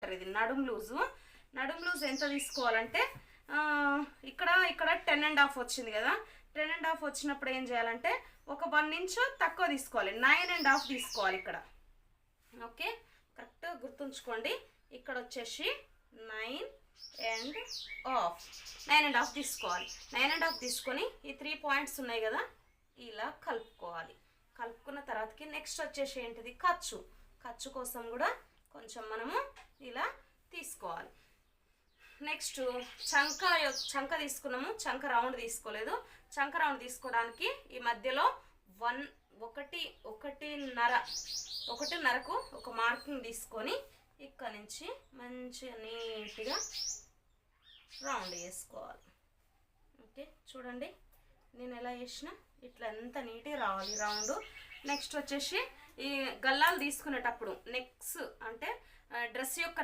అంటారు. ఇది నడుం లూజు. నడుం లూజ్ ఎంత తీసుకోవాలంటే ఇక్కడ 10.5 వచ్చింది కదా. 10.5 వచ్చినప్పుడు ఏం చేయాలంటే ఒక 1 ఇంచ్ తక్కువ తీసుకోవాలి. 9.5 తీసుకోవాలి ఇక్కడ. ఓకే, కరెక్ట్గా గుర్తుంచుకోండి. ఇక్కడ వచ్చేసి 9.5 తీసుకోవాలి. 9.5 తీసుకొని ఈ 3 పాయింట్స్ ఉన్నాయి కదా ఇలా కలుపుకోవాలి. కలుపుకున్న తర్వాతకి నెక్స్ట్ వచ్చేసి ఏంటిది, ఖర్చు కోసం కూడా కొంచెం మనము ఇలా తీసుకోవాలి. నెక్స్ట్ చంక తీసుకున్నాము. చంక రౌండ్ తీసుకోలేదు. చంక రౌండ్ తీసుకోవడానికి ఈ మధ్యలో 1.5కు ఒక మార్కింగ్ తీసుకొని ఇక్కడ నుంచి మంచిగా నీట్గా రౌండ్ చేసుకోవాలి. ఓకే, చూడండి నేను ఎలా చేసిన ఇట్లా ఎంత నీట్గా రావాలి రౌండ్. నెక్స్ట్ వచ్చేసి ఈ గల్లాలు తీసుకునేటప్పుడు నెక్స్ అంటే డ్రెస్ యొక్క